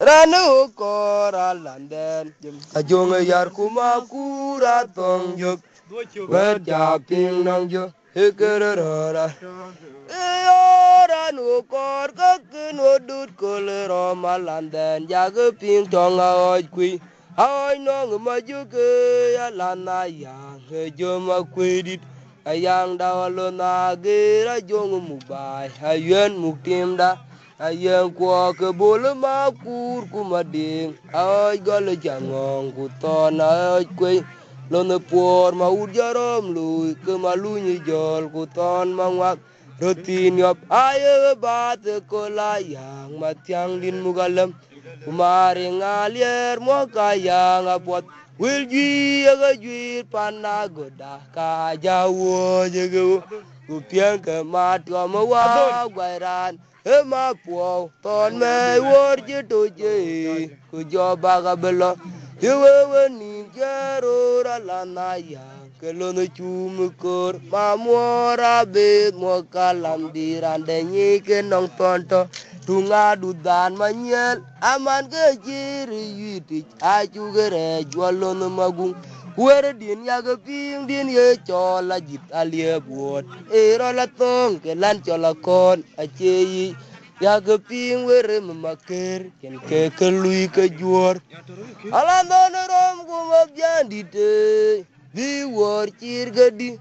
Ranu kora landen ajong yar kuma kura tong juk wet ja ping nong ju hikerora ranu kor ka kin odut kol roma landen jag ping tong a kui ai nong ma ju ke ya lana yang jo ma kwedit ayang dawalo na ge ra jong mu bai ayen muktim da ayang kwa ke bol ma kur kuma ding ay gal jangong ku ton ay kwe lon por ma ud jarom lui ke ma lu ni jol ku ton ma ngak rotin yop ay ba te ko la yang ma tiang din mugalam kumare ngalier mo kayang apot wil ji ga ji pana goda ka jawo jegu ku piang ke ma to ma wa gwairan ema puo ton me wor ji to je ku jo ba ga belo yewe ni jero ra la na ya ke lo no chum kor ma mo ra be mo kalam dirande ni ke nong ton to tunga du dan manyel aman ke jiri yiti achu gere jwalo no magung were din ya ga ping din ye chola jit alie buot ero la tong ke lan chola kon ache ya ga ping were mamaker ken ke lui ke juor ala non rom ku mabjan dite bi wor chir gadi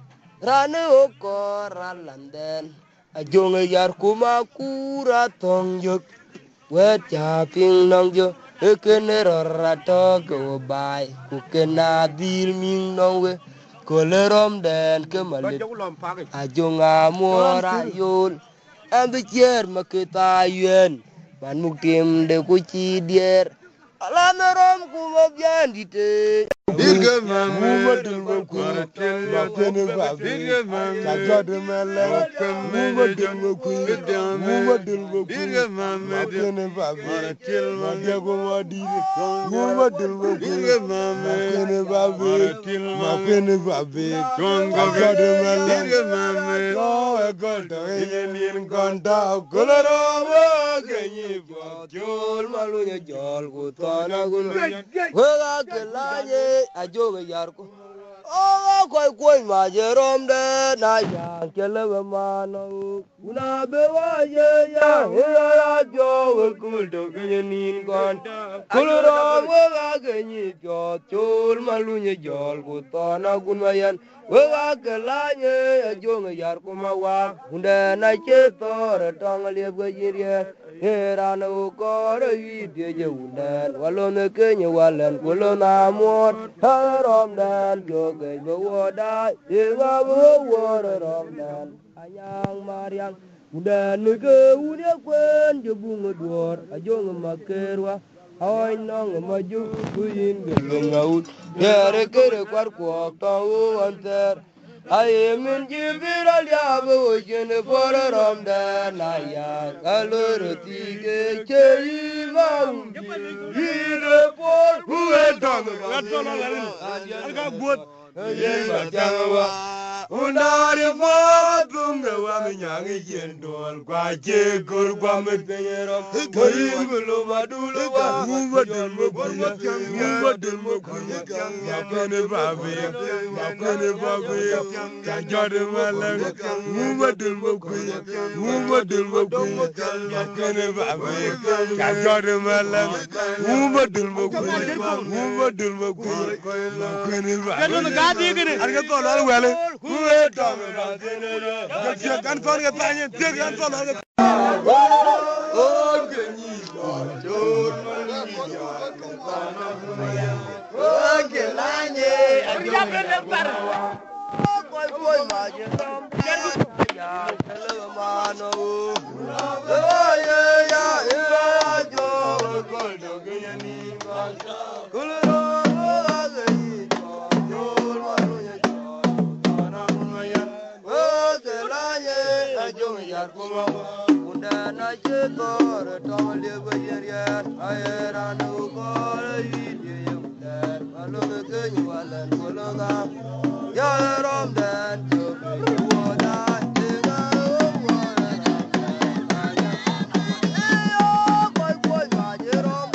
rane okor alanden ajong yar kuma kura tong juk wet cha ping nong jo ekene rato go bai ku kena dil ming nong we kolerom den ke malit ajong amora yul ambe cher maketa yen man muktim de ku chi dier ala rom ku mabjan dite Birga mama, Mumadilwa kwe, Maratilia, mapene babi, Birga mama, chajade mele, Okambeja, mumadilwa kwe, Vidame, mumadilwa kwe, Birga mama, mapene babi, Maratil, madiago madire, Tonga, mumadilwa kwe, Birga mama, mapene babi, Maratil, mapene babi, Tonga, chajade mele, Birga mama, yo ekolta enyenin konta, kolorobo kenyi pot, jol malunya jol kutona gulma, wega kelanye ajoge yarko. Oh, koi koi ma jerom de na ya kele mano una be wa ye ya jo kul to nin kon kulro wa ga ni jo chul malunye jol ku to na gun mayan wa ga la nye ajoge yarko ma wa unde na che to re tong le ga yirie Herano kore yidye je unden walone kenye walen kulo na mor harom dan joge bo woda inga bo wore rom dan anyang mariang unden ke unye kwen je bunga duor ajong makerwa Hoi nong ma ju kuyin gelung out yere kere kwar kwok tau anter I am in Jibiral Yabu, for a rom dan, I alur tige, Chima, who had done the Undari fatum the woman young again, Dol, Quache, Gurquamit, Karim, Lumadula, Muvadil Mukuya, Muvadil Mukuya, Yapane Babi, Yapane Babi, Jordan Malang, Muvadil Mukuya, Muvadil Mukuya, Yapane Babi, Jordan Malang, Muvadil Mukuya, Muvadil Mukuya, Yapane Babi, I got all well. Kan son ga tanye te kan son ga o gni jor o ke lanye a jo me par koy koy ma je rom ya tele mano o ye ya jo ko do ge ni kan kul ro ga ni jor ma lo ye yar kuma unda na che tor tong le ba yer yer ayera no ko yi ye yar alo ke ni wala ko lo ga ya rom dan to wo da te ga wo ra na ya e o koi koi ma je rom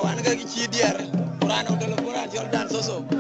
Wan ga ki dier Quran o dolo Quran jol dan soso